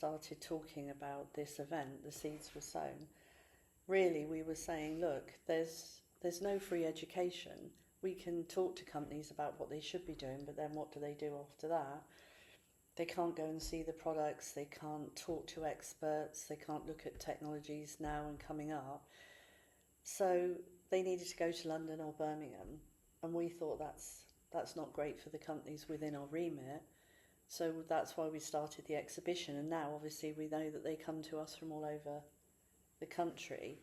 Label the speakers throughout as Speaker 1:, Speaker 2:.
Speaker 1: started talking about this event, the seeds were sown. Really, we were saying, look, there's no free education. We can talk to companies about what they should be doing, but then what do they do after that? They can't go and see the products, they can't talk to experts, they can't look at technologies now and coming up. So they needed to go to London or Birmingham, and we thought that's not great for the companies within our remit. So that's why we started the exhibition, and now obviously we know that they come to us from all over the country.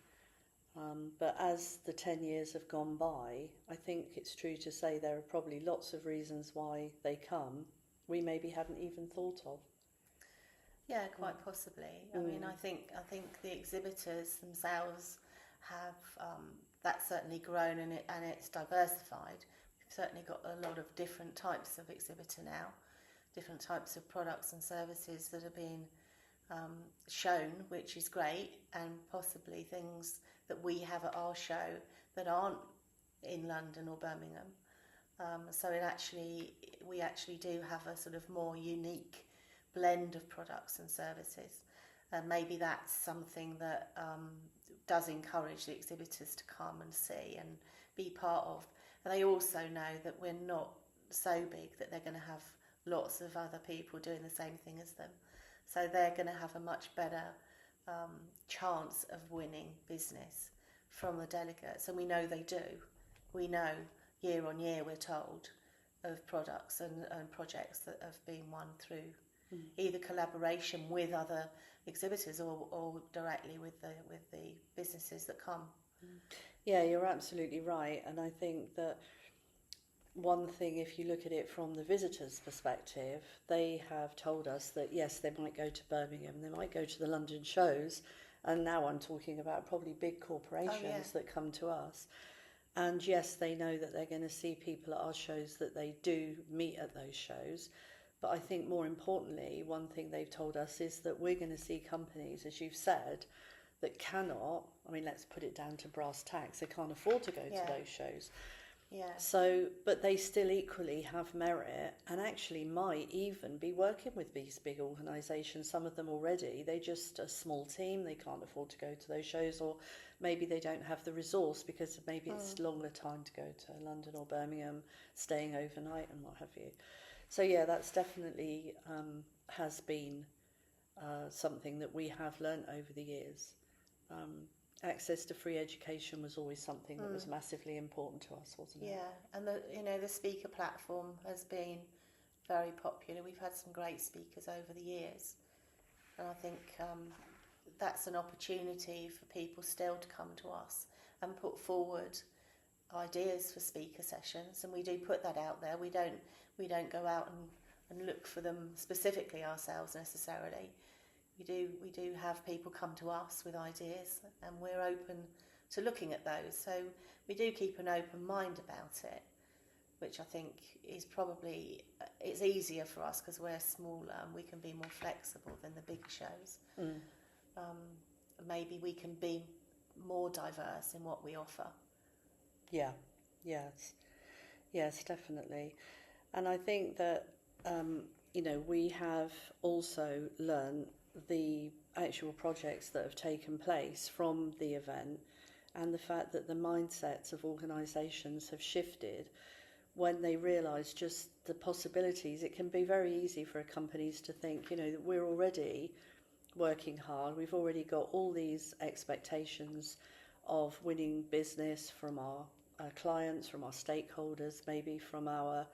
Speaker 1: But as the 10 years have gone by, I think it's true to say there are probably lots of reasons why they come we maybe hadn't even thought of.
Speaker 2: Yeah, quite possibly. I mean, I think the exhibitors themselves have that's certainly grown, and it's diversified. We've certainly got a lot of different types of exhibitor now, different types of products and services that are being shown, which is great, and possibly things that we have at our show that aren't in London or Birmingham. So we actually do have a sort of more unique blend of products and services. Maybe that's something that does encourage the exhibitors to come and see and be part of. And they also know that we're not so big that they're going to have lots of other people doing the same thing as them. So they're going to have a much better chance of winning business from the delegates. And we know they do. We know year on year, we're told, of products and projects that have been won through either collaboration with other exhibitors or directly with the businesses that come.
Speaker 1: Yeah, you're absolutely right. And I think that one thing, if you look at it from the visitors' perspective, they have told us that yes, they might go to Birmingham, they might go to the London shows, and now I'm talking about probably big corporations that come to us. And yes, they know that they're going to see people at our shows that they do meet at those shows. But I think more importantly, one thing they've told us is that we're going to see companies, as you've said, that cannot, I mean, let's put it down to brass tacks, they can't afford to go to those shows.
Speaker 2: Yeah.
Speaker 1: So, but they still equally have merit and actually might even be working with these big organisations. Some of them already, they're just a small team, they can't afford to go to those shows, or maybe they don't have the resource because maybe it's longer time to go to London or Birmingham, staying overnight and what have you. So yeah, that's definitely has been something that we have learnt over the years. Access to free education was always something that was massively important to us, wasn't it?
Speaker 2: Yeah, and the speaker platform has been very popular. We've had some great speakers over the years, and I think that's an opportunity for people still to come to us and put forward ideas for speaker sessions, and we do put that out there. We don't go out and look for them specifically ourselves necessarily. We do have people come to us with ideas, and we're open to looking at those. So we do keep an open mind about it, which I think is probably, it's easier for us because we're smaller and we can be more flexible than the big shows. Maybe we can be more diverse in what we offer.
Speaker 1: Yeah, yes, definitely. And I think that, we have also learned the actual projects that have taken place from the event, and the fact that the mindsets of organisations have shifted when they realise just the possibilities. It can be very easy for companies to think, that we're already working hard, we've already got all these expectations of winning business from our clients, from our stakeholders, maybe from our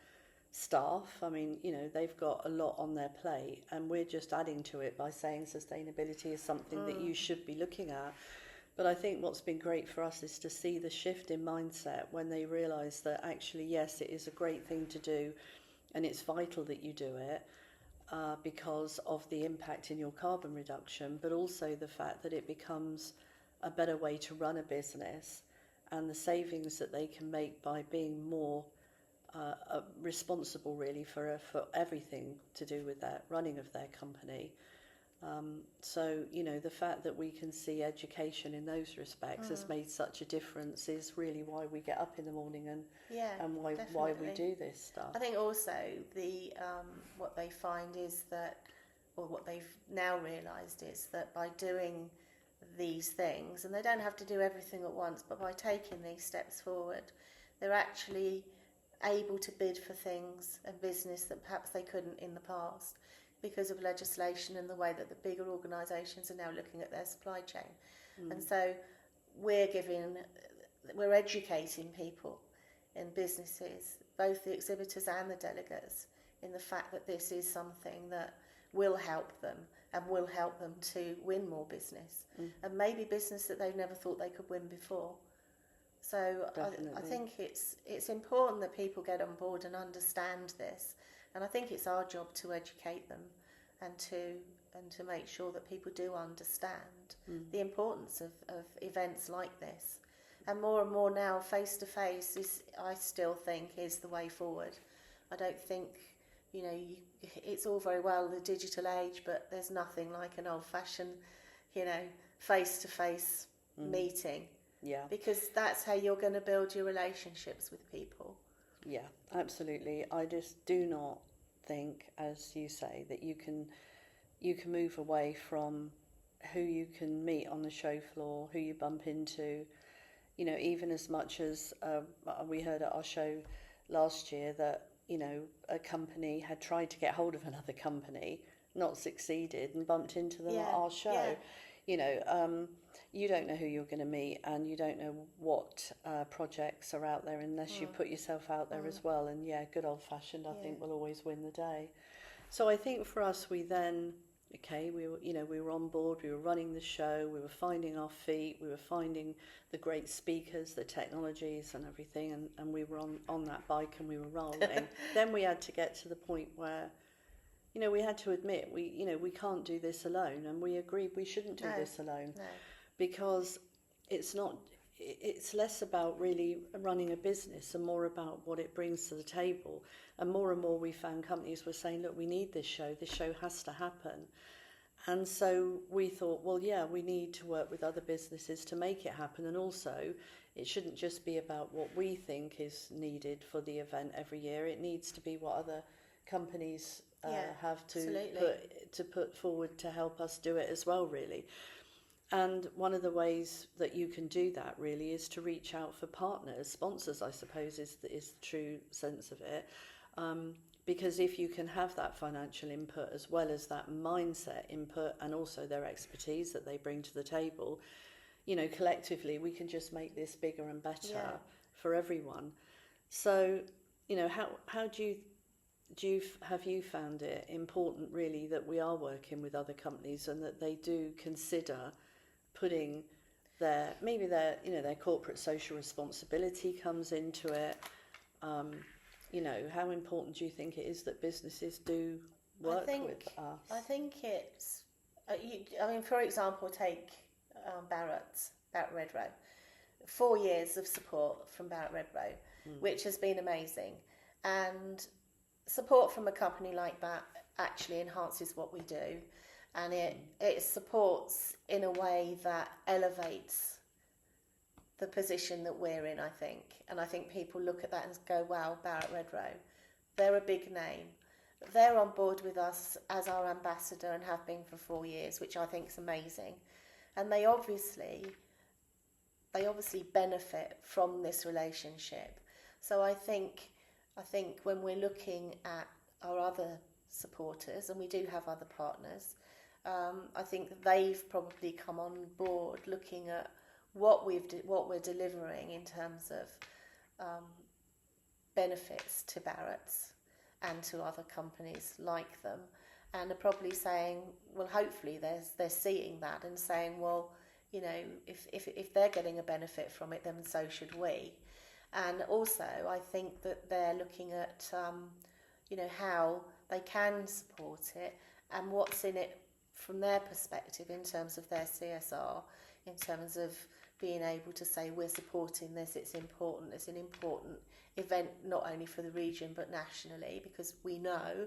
Speaker 1: staff. I mean, they've got a lot on their plate, and we're just adding to it by saying sustainability is something that you should be looking at. But I think what's been great for us is to see the shift in mindset when they realise that actually, yes, it is a great thing to do, and it's vital that you do it because of the impact in your carbon reduction, but also the fact that it becomes a better way to run a business, and the savings that they can make by being more responsible really for everything to do with that running of their company. So the fact that we can see education in those respects has made such a difference is really why we get up in the morning and why we do this stuff.
Speaker 2: I think also the what they find is that or what they've now realised is that by doing these things, and they don't have to do everything at once, but by taking these steps forward, they're actually able to bid for things and business that perhaps they couldn't in the past because of legislation and the way that the bigger organisations are now looking at their supply chain. And so we're educating people in businesses, both the exhibitors and the delegates, in the fact that this is something that will help them and will help them to win more business, and maybe business that they've never thought they could win before. So I think it's important that people get on board and understand this, and I think it's our job to educate them and to make sure that people do understand the importance of events like this. And more now, face to face is, I still think, is the way forward. I don't think, it's all very well the digital age, but there's nothing like an old-fashioned, face to face meeting.
Speaker 1: Yeah.
Speaker 2: Because that's how you're going to build your relationships with people.
Speaker 1: Yeah, absolutely. I just do not think, as you say, that you can move away from who you can meet on the show floor, who you bump into. Even as much as we heard at our show last year that, a company had tried to get hold of another company, not succeeded, and bumped into them at our show. Yeah. You don't know who you're going to meet, and you don't know what projects are out there unless you put yourself out there as well. And good old-fashioned, I think, will always win the day. So I think for us, we then... we were on board, we were running the show, we were finding our feet, we were finding the great speakers, the technologies and everything, and we were on that bike and we were rolling. Then we had to get to the point where, we had to admit, we can't do this alone, and we agreed we shouldn't do this alone.
Speaker 2: No.
Speaker 1: Because it's less about really running a business and more about what it brings to the table. And more we found companies were saying, look, we need this show has to happen. And so we thought, well, we need to work with other businesses to make it happen. And also, it shouldn't just be about what we think is needed for the event every year. It needs to be what other companies have to put forward to help us do it as well, really. And one of the ways that you can do that really is to reach out for partners, sponsors, I suppose, is the true sense of it. Because if you can have that financial input as well as that mindset input and also their expertise that they bring to the table, collectively we can just make this bigger and better for everyone. So, how have you found it important really that we are working with other companies and that they do consider putting their corporate social responsibility comes into it? How important do you think it is that businesses do work with us?
Speaker 2: I think it's, for example, take Barrett Redrow. 4 years of support from Barrett Redrow, which has been amazing. And support from a company like that actually enhances what we do. And it supports in a way that elevates the position that we're in, I think. And I think people look at that and go, wow, Barrett Redrow, they're a big name. They're on board with us as our ambassador and have been for 4 years, which I think is amazing. And they obviously benefit from this relationship. So I think when we're looking at our other supporters, and we do have other partners, I think they've probably come on board looking at what we're delivering in terms of benefits to Barrett's and to other companies like them, and are probably saying, well, hopefully they're seeing that and saying, well, if they're getting a benefit from it, then so should we. And also, I think that they're looking at how they can support it and what's in it from their perspective in terms of their CSR, in terms of being able to say we're supporting this, it's important, it's an important event not only for the region but nationally, because we know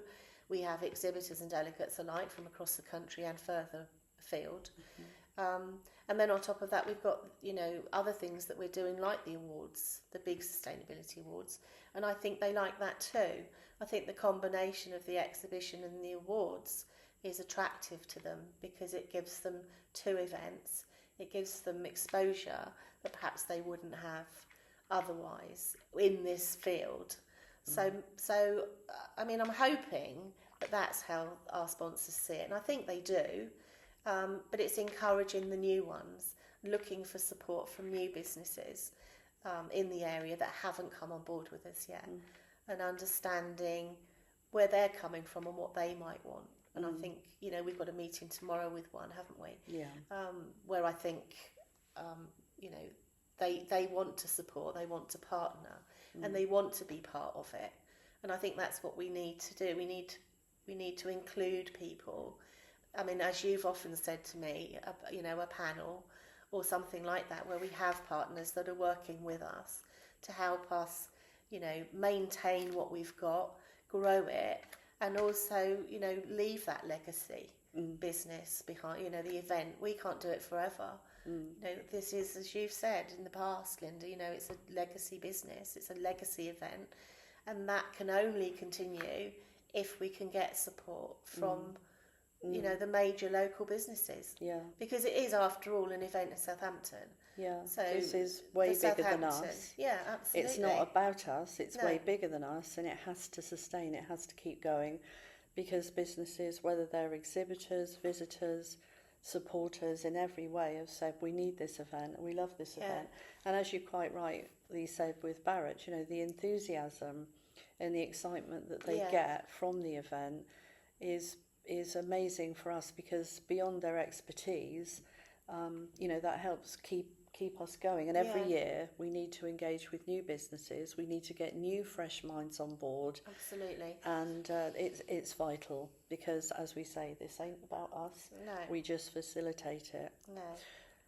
Speaker 2: we have exhibitors and delegates alike from across the country and further afield. And then on top of that, we've got other things that we're doing, like the awards, the Big Sustainability Awards, and I think they like that too. I think the combination of the exhibition and the awards is attractive to them because it gives them 2 events. It gives them exposure that perhaps they wouldn't have otherwise in this field. So I mean, I'm hoping that that's how our sponsors see it, and I think they do. But it's encouraging the new ones, looking for support from new businesses in the area that haven't come on board with us yet, and understanding where they're coming from and what they might want. And I think, you know, we've got a meeting tomorrow with one, haven't we?
Speaker 1: Yeah.
Speaker 2: Where I think, you know, they want to support, they want to partner, and they want to be part of it. And I think that's what we need to do. We need to include people. I mean, as you've often said to me, you know, a panel or something like that, where we have partners that are working with us to help us, you know, maintain what we've got, grow it, and also, you know, leave that legacy business behind. You know, the event, we can't do it forever. You know, this is, as you've said in the past, Linda, you know, it's a legacy business, it's a legacy event, and that can only continue if we can get support from you know, the major local businesses.
Speaker 1: Yeah.
Speaker 2: Because it is, after all, an event in Southampton.
Speaker 1: Yeah.
Speaker 2: So
Speaker 1: this is way bigger than us.
Speaker 2: Yeah, absolutely.
Speaker 1: It's not about us, it's way bigger than us, and it has to sustain, it has to keep going, because businesses, whether they're exhibitors, visitors, supporters, in every way have said, we need this event, and we love this event. And as you quite rightly said with Barrett, you know, the enthusiasm and the excitement that they get from the event is amazing for us, because beyond their expertise, you know, that helps keep us going. And every year we need to engage with new businesses. We need to get new, fresh minds on board.
Speaker 2: Absolutely.
Speaker 1: And it's vital, because, as we say, this ain't about us.
Speaker 2: No.
Speaker 1: We just facilitate it.
Speaker 2: No.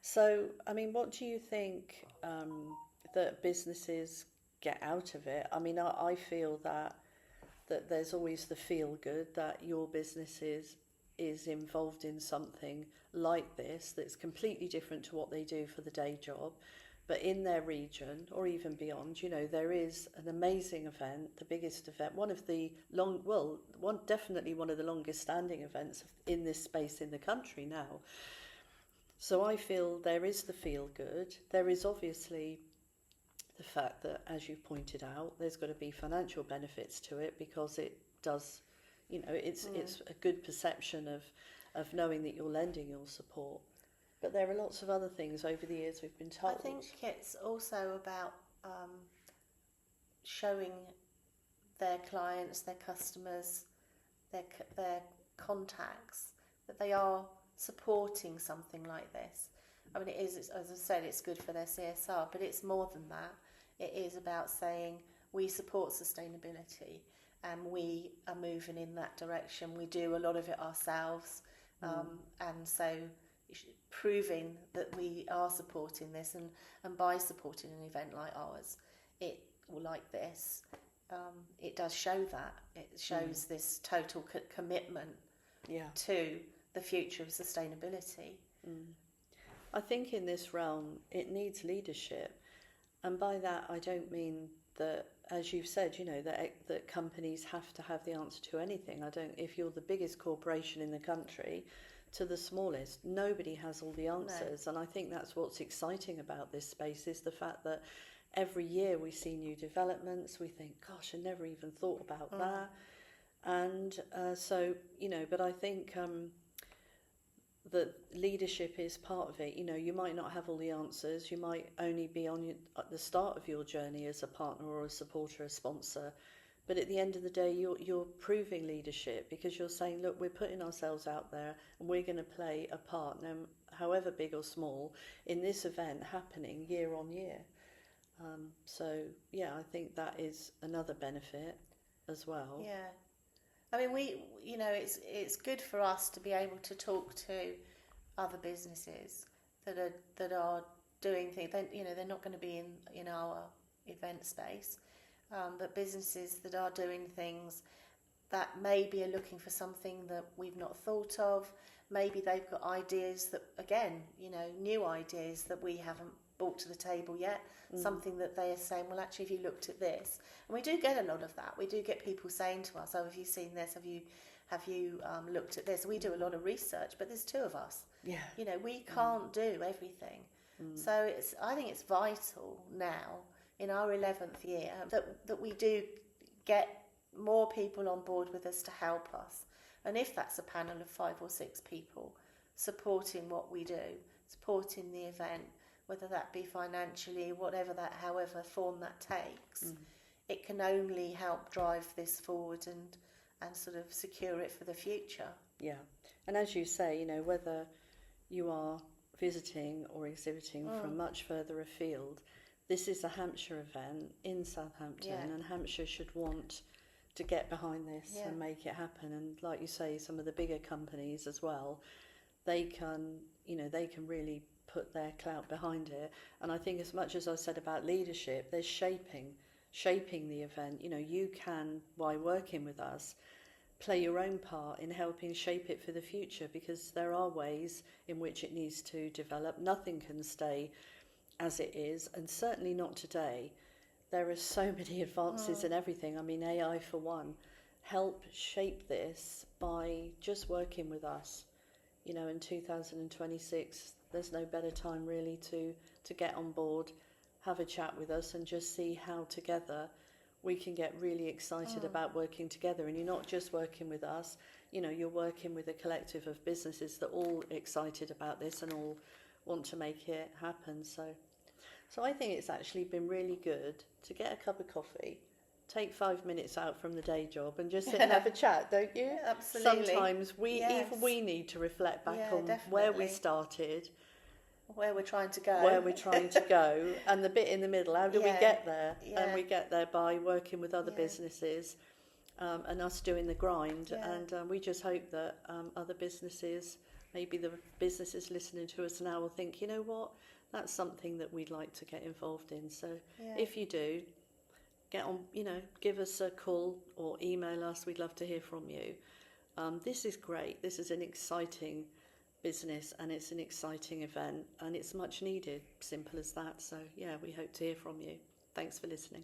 Speaker 1: So, I mean, what do you think that businesses get out of it? I mean, I feel that there's always the feel good that your business is involved in something like this that's completely different to what they do for the day job, but in their region or even beyond, you know, there is an amazing event, the biggest event, definitely one of the longest standing events in this space in the country now. So I feel there is the feel good. There is obviously the fact that, as you've pointed out, there's got to be financial benefits to it, because it does, you know, it's a good perception of knowing that you're lending your support. But there are lots of other things over the years we've been told.
Speaker 2: I think it's also about showing their clients, their customers, their contacts that they are supporting something like this. I mean, it is, as I said, it's good for their CSR, but it's more than that. It is about saying we support sustainability and we are moving in that direction. We do a lot of it ourselves, and so proving that we are supporting this, and by supporting an event like ours, it does show that. It shows this total commitment to the future of sustainability.
Speaker 1: I think in this realm it needs leadership, and by that I don't mean that, as you've said, you know, that companies have to have the answer to anything. If you're the biggest corporation in the country to the smallest, nobody has all the answers. No. And I think that's what's exciting about this space, is the fact that every year we see new developments. We think, gosh, I never even thought about that. And so, you know, but I think that leadership is part of it. You know, you might not have all the answers. You might only be at the start of your journey as a partner or a supporter, a sponsor. But at the end of the day, you're proving leadership, because you're saying, look, we're putting ourselves out there and we're going to play a part, however big or small, in this event happening year on year. So, yeah, I think that is another benefit as well.
Speaker 2: Yeah. I mean, you know, it's good for us to be able to talk to other businesses that are doing things. You know, they're not going to be in our event space, but businesses that are doing things that maybe are looking for something that we've not thought of. Maybe they've got ideas that, again, you know, new ideas that we haven't brought to the table yet, something that they are saying, well, actually, if you looked at this, and we do get a lot of that. We do get people saying to us, oh, have you seen this? Have you looked at this? We do a lot of research, but there's two of us.
Speaker 1: Yeah.
Speaker 2: You know, we can't do everything. So I think it's vital now in our 11th year that we do get more people on board with us to help us. And if that's a panel of 5 or 6 people supporting what we do, supporting the event, whether that be financially, however form that takes, it can only help drive this forward and sort of secure it for the future.
Speaker 1: Yeah. And as you say, you know, whether you are visiting or exhibiting from much further afield, this is a Hampshire event in Southampton, and Hampshire should want to get behind this and make it happen. And like you say, some of the bigger companies as well, they can really put their clout behind it. And I think, as much as I said about leadership, there's shaping the event. You know, you can, by working with us, play your own part in helping shape it for the future, because there are ways in which it needs to develop. Nothing can stay as it is, and certainly not today. There are so many advances in everything. I mean, AI for one. Help shape this by just working with us. You know, in 2026, there's no better time really to get on board, have a chat with us, and just see how together we can get really excited about working together. And you're not just working with us, you know, you're working with a collective of businesses that are all excited about this and all want to make it happen. So I think it's actually been really good to get a cup of coffee, take 5 minutes out from the day job and just sit and have a chat, don't you?
Speaker 2: Yeah, absolutely.
Speaker 1: Sometimes even we need to reflect back on where we started,
Speaker 2: where we're trying to go,
Speaker 1: and the bit in the middle, how do we get there? And we get there by working with other businesses and us doing the grind. And we just hope that other businesses, maybe the businesses listening to us now, will think, you know what, that's something that we'd like to get involved in. So if you do, get on, you know, give us a call or email us. We'd love to hear from you. This is great. This is an exciting business and it's an exciting event and it's much needed. Simple as that. So yeah, we hope to hear from you. Thanks for listening.